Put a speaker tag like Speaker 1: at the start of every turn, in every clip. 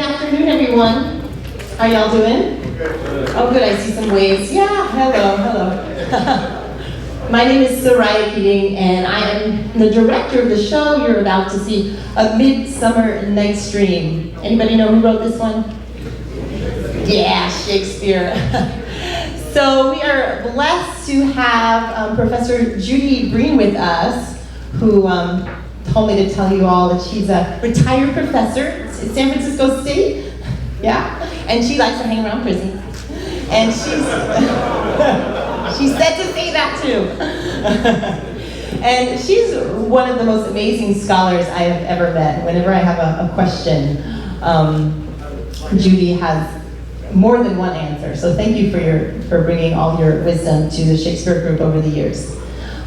Speaker 1: afternoon, everyone. How y'all doing? Oh, good. I see some waves. Yeah, hello. My name is Soraya Keating, and I am the director of the show you're about to see, A Midsummer Night's Dream. Anybody know who wrote this one? Yeah, Shakespeare. So we are blessed to have Professor Judy Green with us, who told me to tell you all that she's a retired professor at San Francisco State. Yeah, and she likes to hang around prisons. And she said to say that too. And she's one of the most amazing scholars I have ever met. Whenever I have a question, Judy has more than one answer. So thank you for bringing all your wisdom to the Shakespeare group over the years.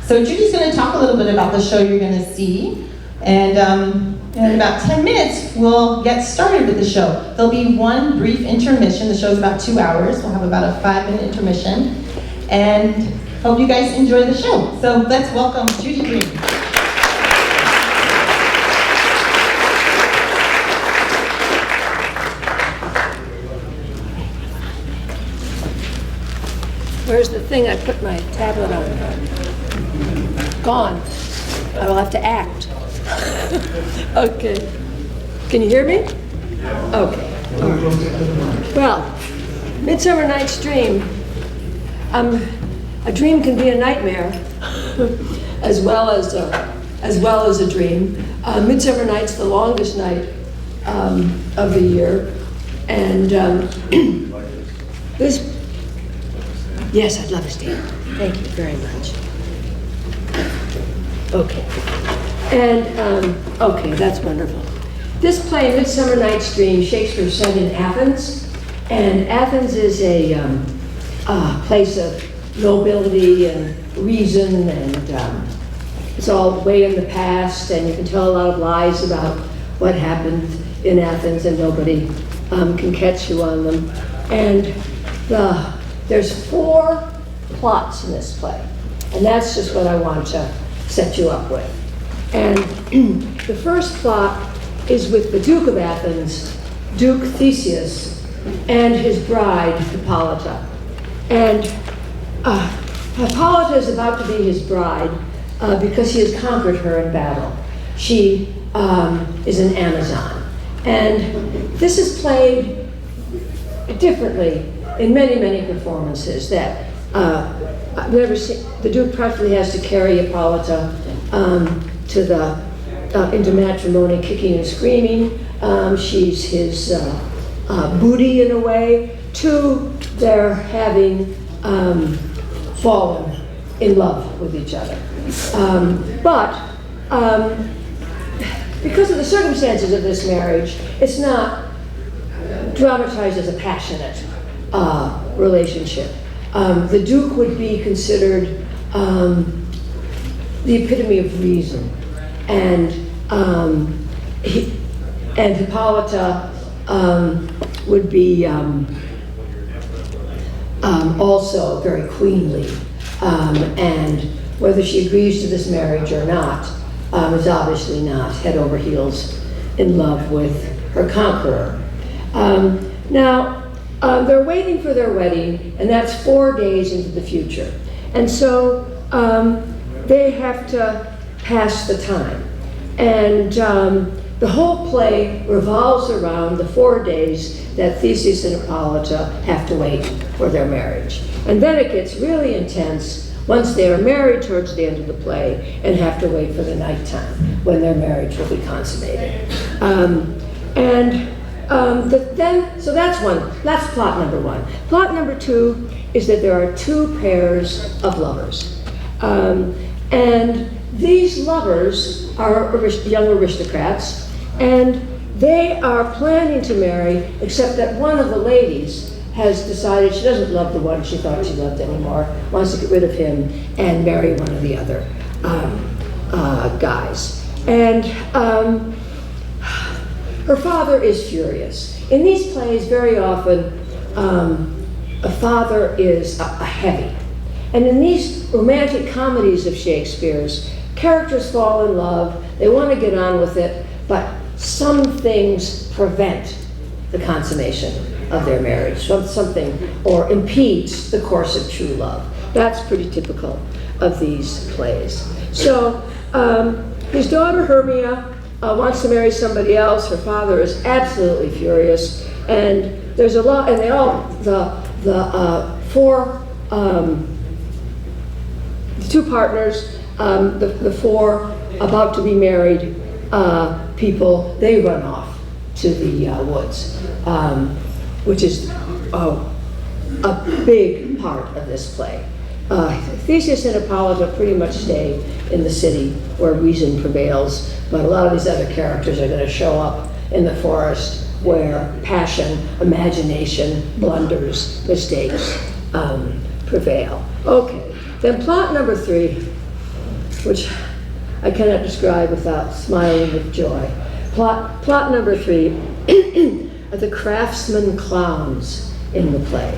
Speaker 1: So Judy's going to talk a little bit about the show you're going to see. And in about 10 minutes, we'll get started with the show. There'll be one brief intermission. The show's about 2 hours. We'll have about a 5-minute intermission. And hope you guys enjoy the show. So let's welcome Judy Green.
Speaker 2: Where's the thing I put my tablet on? Gone. I will have to act. Okay. Can you hear me? Okay. All right. Well, Midsummer Night's Dream. A dream can be a nightmare, as well as a dream. Midsummer Night's the longest night of the year, and this. Yes, I'd love to stand. Thank you very much. Okay. And, okay, that's wonderful. This play, Midsummer Night's Dream, Shakespeare set in Athens. And Athens is a place of nobility and reason, and it's all way in the past, and you can tell a lot of lies about what happened in Athens, and nobody can catch you on them. And there's 4 plots in this play, and that's just what I want to set you up with. And the first plot is with the Duke of Athens, Duke Theseus, and his bride, Hippolyta. And Hippolyta is about to be his bride because he has conquered her in battle. She is an Amazon. And this is played differently in many, many performances. That I've never seen. The Duke practically has to carry Hippolyta into matrimony, kicking and screaming. She's his booty in a way. 2, they're having fallen in love with each other. But because of the circumstances of this marriage, it's not dramatized as a passionate relationship. The Duke would be considered the epitome of reason, and Hippolyta would be also very queenly, and whether she agrees to this marriage or not is obviously not head over heels in love with her conqueror. Now, they're waiting for their wedding, and that's 4 days into the future. And so they have to pass the time. And the whole play revolves around the 4 days that Theseus and Hippolyta have to wait for their marriage. And then it gets really intense once they are married towards the end of the play and have to wait for the nighttime when their marriage will be consummated. So that's plot number 1. Plot number 2 is that there are 2 pairs of lovers. And these lovers are young aristocrats, and they are planning to marry, except that one of the ladies has decided she doesn't love the one she thought she loved anymore, wants to get rid of him and marry one of the other guys. And her father is furious. In these plays, very often, a father is a heavy. And in these romantic comedies of Shakespeare's, characters fall in love, they want to get on with it, but some things prevent the consummation of their marriage, something, or impedes the course of true love. That's pretty typical of these plays. So his daughter Hermia wants to marry somebody else. Her father is absolutely furious, and there's a lot. And they all the two partners, the four about to be married people, they run off to the woods, which is a big part of this play. Theseus and Hippolyta pretty much stay in the city where reason prevails, but a lot of these other characters are going to show up in the forest where passion, imagination, blunders, mistakes prevail. Okay, then plot number 3, which I cannot describe without smiling with joy. Plot number 3 are the craftsman clowns in the play.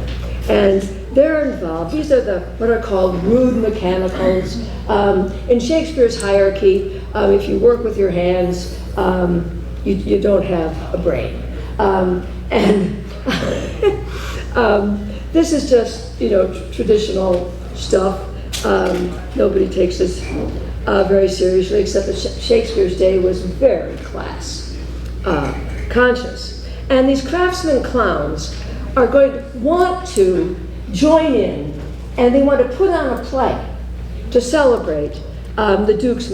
Speaker 2: And they're involved. These are what are called rude mechanicals. In Shakespeare's hierarchy, if you work with your hands, you don't have a brain. And this is just, traditional stuff. Nobody takes this very seriously, except that Shakespeare's day was very class conscious. And these craftsman clowns are going to want to join in, and they want to put on a play to celebrate the Duke's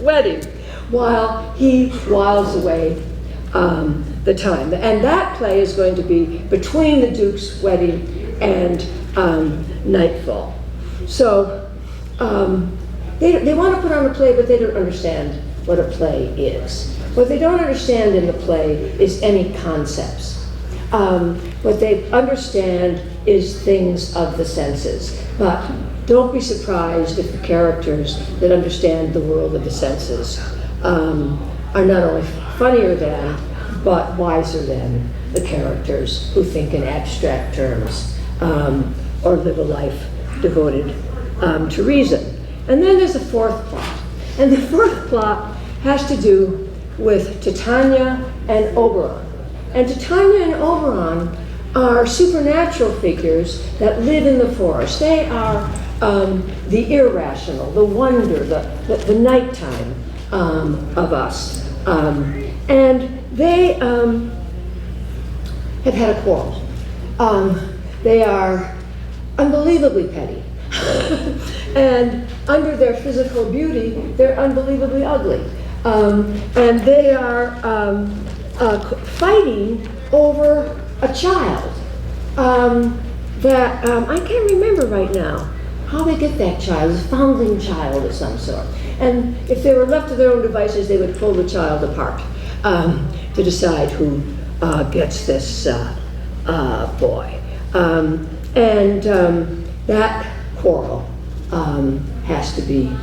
Speaker 2: wedding, while he whiles away the time. And that play is going to be between the Duke's wedding and nightfall. So they want to put on a play, but they don't understand what a play is. What they don't understand in the play is any concepts. What they understand is things of the senses. But don't be surprised if the characters that understand the world of the senses are not only funnier than, but wiser than the characters who think in abstract terms or live a life devoted to reason. And then there's a fourth plot. And the fourth plot has to do with Titania and Oberon. And Titania and Oberon are supernatural figures that live in the forest. They are the irrational, the wonder, the nighttime of us. And they have had a quarrel. They are unbelievably petty. And under their physical beauty, they're unbelievably ugly. And they are fighting over a child that I can't remember right now how they get that child. It's a foundling child of some sort. And if they were left to their own devices, they would pull the child apart to decide who gets this boy. And that quarrel has to be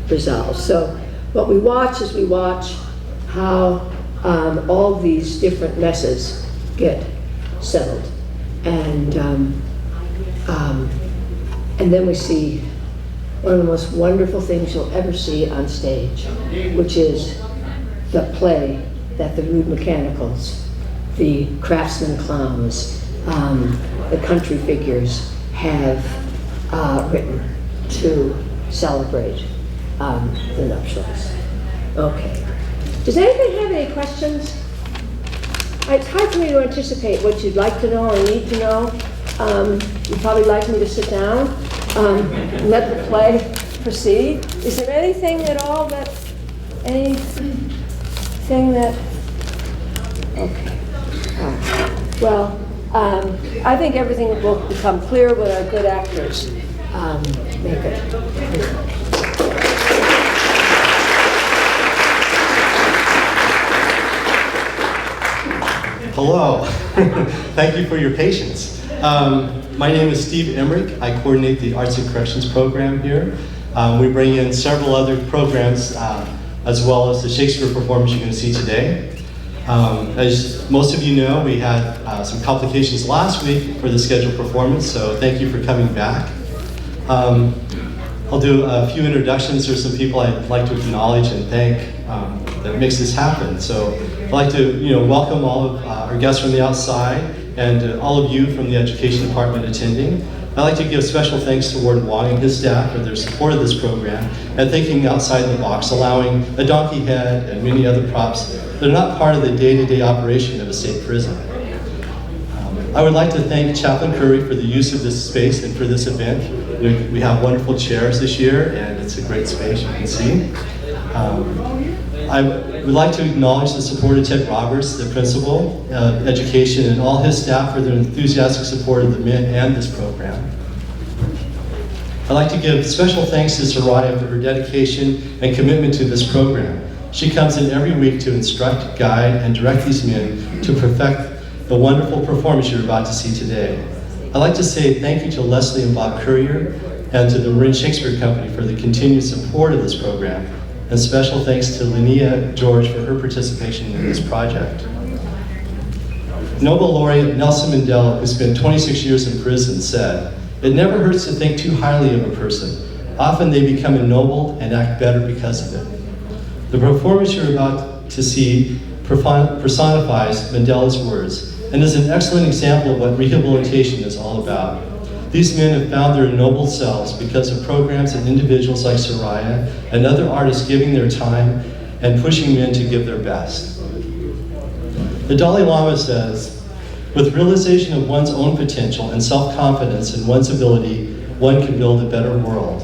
Speaker 2: resolved. So what we watch is we watch how all these different messes get settled. And then we see one of the most wonderful things you'll ever see on stage, which is the play that the rude mechanicals, the craftsman clowns, the country figures have written to celebrate the nuptials. Okay. Does anybody have any questions? It's hard for me to anticipate what you'd like to know or need to know. You'd probably like me to sit down and let the play proceed. Is there anything at all okay. Well, I think everything will become clear when our good actors make it.
Speaker 3: Hello. Thank you for your patience. My name is Steve Emmerich. I coordinate the Arts and Corrections program here. We bring in several other programs as well as the Shakespeare performance you're going to see today. As most of you know, we had some complications last week for the scheduled performance, so thank you for coming back. A I'll do a few introductions. There's some people I'd like to acknowledge and thank that makes this happen. So I'd like to welcome all of our guests from the outside and all of you from the Education Department attending. I'd like to give special thanks to Warden Wong and his staff for their support of this program and thinking outside the box, allowing a donkey head and many other props that are not part of the day-to-day operation of a state prison. I would like to thank Chaplain Curry for the use of this space and for this event. We have wonderful chairs this year, and it's a great space, you can see. I would like to acknowledge the support of Ted Roberts, the principal of education, and all his staff for their enthusiastic support of the men and this program. I'd like to give special thanks to Soraya for her dedication and commitment to this program. She comes in every week to instruct, guide, and direct these men to perfect the wonderful performance you're about to see today. I'd like to say thank you to Leslie and Bob Currier and to the Marin Shakespeare Company for the continued support of this program, and special thanks to Linnea George for her participation in this project. Nobel laureate Nelson Mandela, who spent 26 years in prison, said, "It never hurts to think too highly of a person. Often they become ennobled and act better because of it." The performance you're about to see personifies Mandela's words and is an excellent example of what rehabilitation is all about. These men have found their ennobled selves because of programs and individuals like Soraya and other artists giving their time and pushing men to give their best. The Dalai Lama says, "With realization of one's own potential and self-confidence in one's ability, one can build a better world."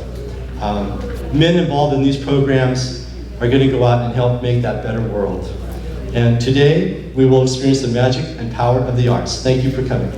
Speaker 3: Men involved in these programs are going to go out and help make that better world. And today, we will experience the magic and power of the arts. Thank you for coming.